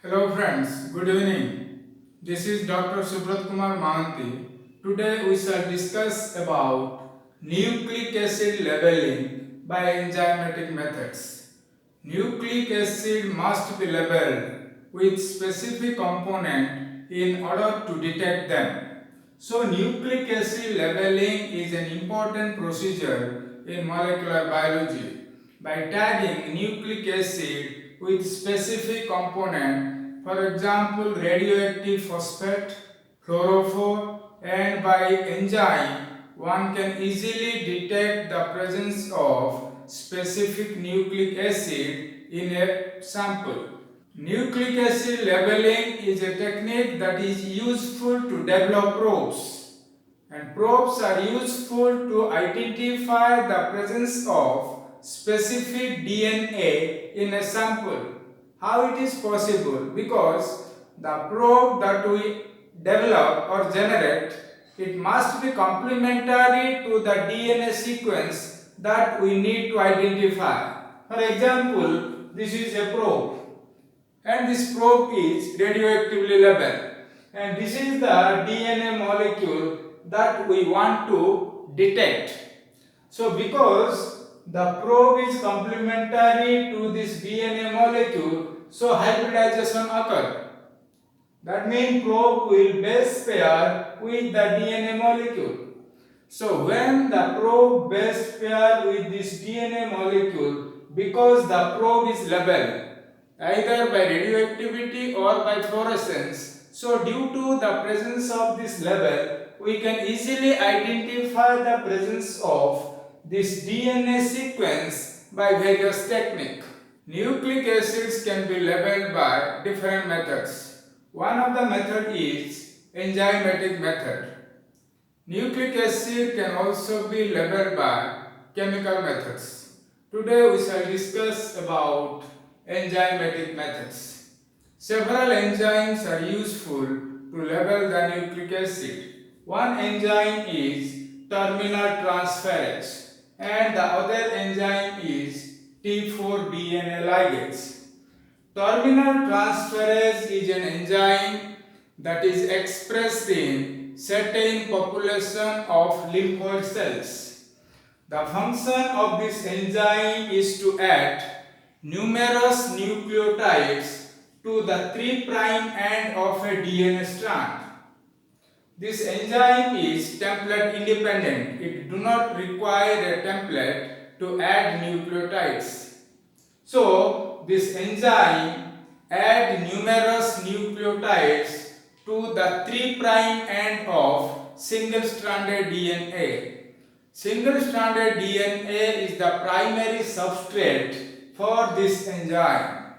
Hello friends, good evening. This is Dr. Subrat Kumar Mahanti. Today we shall discuss about nucleic acid labeling by enzymatic methods. Nucleic acid must be labeled with specific component in order to detect them. So nucleic acid labeling is an important procedure in molecular biology. By tagging nucleic acid with specific component, for example radioactive phosphate, fluorophore, and by enzyme, one can easily detect the presence of specific nucleic acid in a sample. Nucleic acid labeling is a technique that is useful to develop probes, and probes are useful to identify the presence of specific DNA in a sample. How it is possible? Because the probe that we develop or generate, it must be complementary to the DNA sequence that we need to identify. For example, this is a probe and this probe is radioactively labeled, and this is the DNA molecule that we want to detect. So because the probe is complementary to this DNA molecule, so hybridization occurs. That means probe will base pair with the DNA molecule. So when the probe base pair with this DNA molecule, because the probe is labeled either by radioactivity or by fluorescence, so due to the presence of this label, we can easily identify the presence of this DNA sequence by various techniques. Nucleic acids can be labeled by different methods. One of the method is enzymatic method. Nucleic acid can also be labeled by chemical methods. Today we shall discuss about enzymatic methods. Several enzymes are useful to label the nucleic acid. One enzyme is terminal transferase and the other enzyme is T4RNA Ligase. Terminal transferase is an enzyme that is expressed in certain population of lymphoid cells. The function of this enzyme is to add numerous nucleotides to the 3' end of a DNA strand. This enzyme is template independent. It do not require a template to add nucleotides. So this enzyme add numerous nucleotides to the 3' end of single-stranded DNA. Single-stranded DNA is the primary substrate for this enzyme.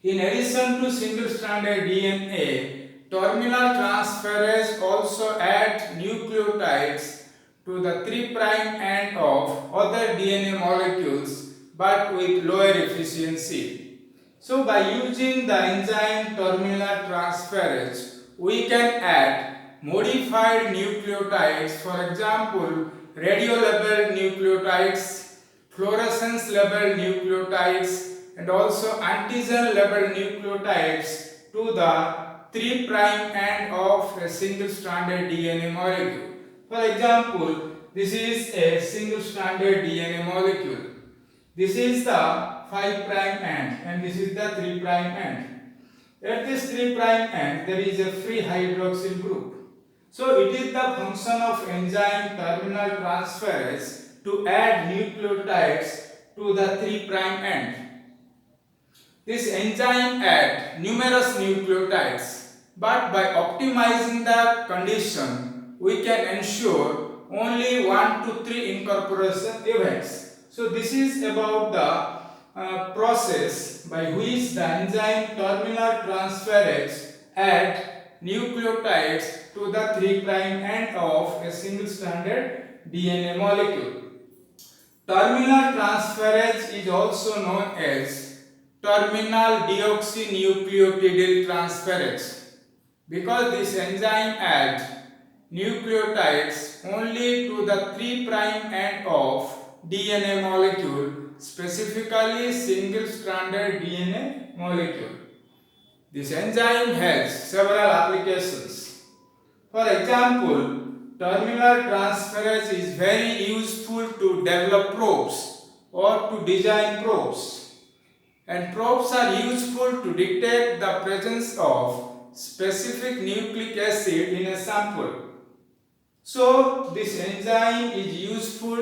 In addition to single-stranded DNA, terminal transferase also adds nucleotides to the 3' end of other DNA molecules but with lower efficiency. So by using the enzyme terminal transferase, we can add modified nucleotides, for example, radio-labeled nucleotides, fluorescence-labeled nucleotides, and also antigen-labeled nucleotides to the 3' end of a single-stranded DNA molecule. For example, this is a single-stranded DNA molecule. This is the 5' end and this is the 3' end. At this 3' end, there is a free hydroxyl group. So it is the function of enzyme terminal transferase to add nucleotides to the 3' end. This enzyme adds numerous nucleotides, but by optimizing the condition, we can ensure only 1 to 3 incorporation events. So this is about the process by which the enzyme terminal transferase add nucleotides to the 3' end of a single-stranded DNA molecule. Terminal transferase is also known as terminal deoxynucleotidyl transferase because this enzyme adds nucleotides only to the 3' end of DNA molecule, specifically single-stranded DNA molecule. This enzyme has several applications. For example, terminal transferase is very useful to develop probes or to design probes. And probes are useful to detect the presence of specific nucleic acid in a sample. So, this enzyme is useful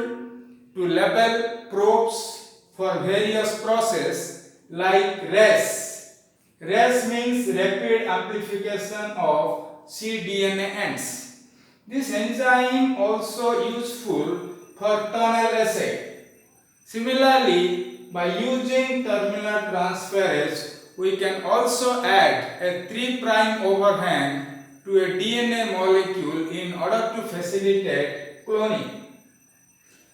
to label probes for various processes like RAS. RAS means rapid amplification of cDNA ends. This enzyme also useful for tunnel assay. Similarly, by using terminal transferase, we can also add a 3' overhang to a DNA molecule in order to facilitate cloning.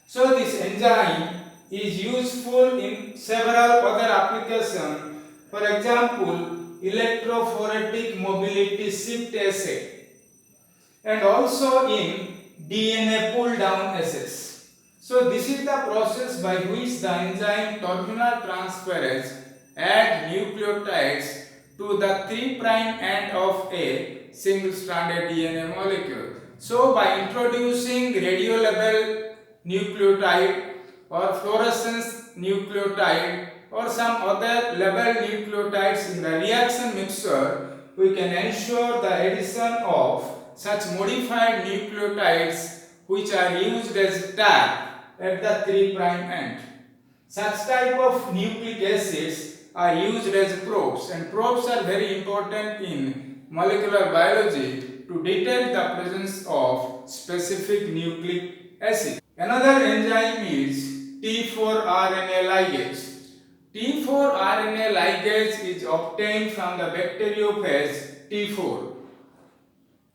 So this enzyme is useful in several other applications. For example, electrophoretic mobility shift assay and also in DNA pull down assays. So this is the process by which the enzyme terminal transferase add nucleotides to the 3' end of a single-stranded DNA molecule. So by introducing radiolabeled nucleotide or fluorescence nucleotide or some other labeled nucleotides in the reaction mixture, we can ensure the addition of such modified nucleotides which are used as tag at the 3' end. Such type of nucleic acids are used as probes, and probes are very important in molecular biology to detect the presence of specific nucleic acid. Another enzyme is T4RNA Ligase. T4RNA Ligase is obtained from the bacteriophage T4.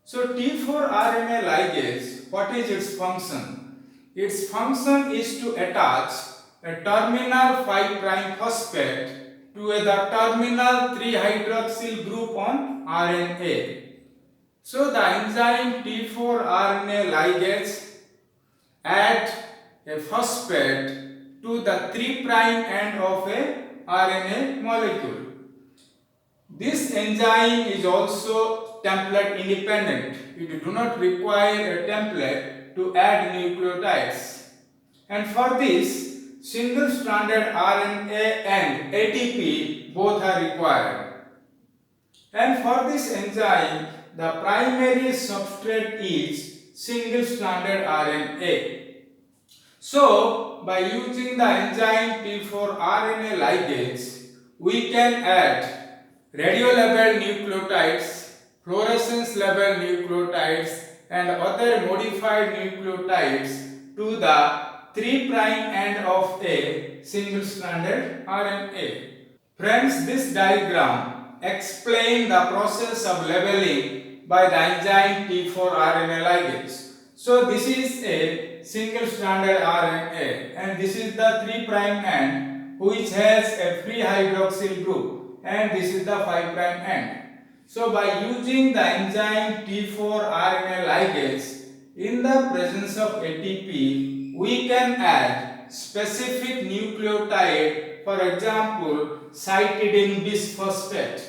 So T4RNA Ligase, what is its function? Its function is to attach a terminal 5' phosphate to the terminal 3-hydroxyl group on RNA. So the enzyme T4RNA Ligase add a phosphate to the 3' end of a RNA molecule. This enzyme is also template independent. It do not require a template to add nucleotides. And for this, single-stranded RNA and ATP both are required. And for this enzyme, the primary substrate is single-stranded RNA. So, by using the enzyme T4RNA ligase, we can add radiolabeled nucleotides, fluorescence-labeled nucleotides, and other modified nucleotides to the 3' end of a single-stranded RNA. Friends, this diagram explains the process of labeling by the enzyme T4RNA ligase. So this is a single-stranded RNA and this is the 3' end which has a free hydroxyl group and this is the 5' end. So by using the enzyme T4RNA ligase in the presence of ATP, we can add specific nucleotide, for example, cytidine bisphosphate.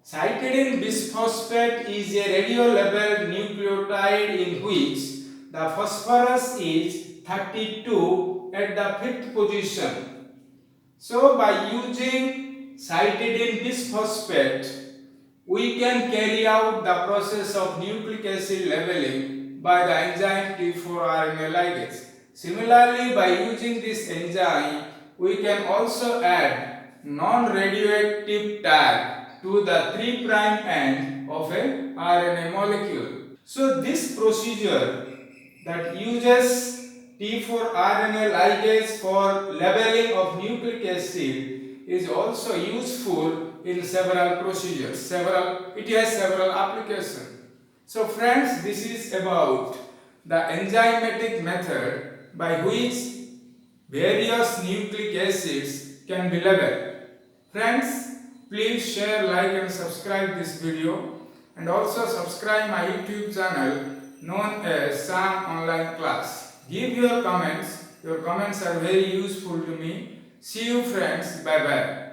Cytidine bisphosphate is a radiolabeled nucleotide in which the phosphorus is 32 at the 5th position. So by using cytidine bisphosphate, we can carry out the process of nucleic acid labeling by the enzyme T4RNA ligase. Similarly, by using this enzyme, we can also add non-radioactive tag to the 3' end of a RNA molecule. So this procedure that uses T4RNA ligase for labeling of nucleic acid is also useful in several procedures. It has several applications. So friends, this is about the enzymatic method by which various nucleic acids can be labeled. Friends, please share, like and subscribe this video and also subscribe my YouTube channel known as Sam Online Class. Give your comments. Your comments are very useful to me. See you friends. Bye bye.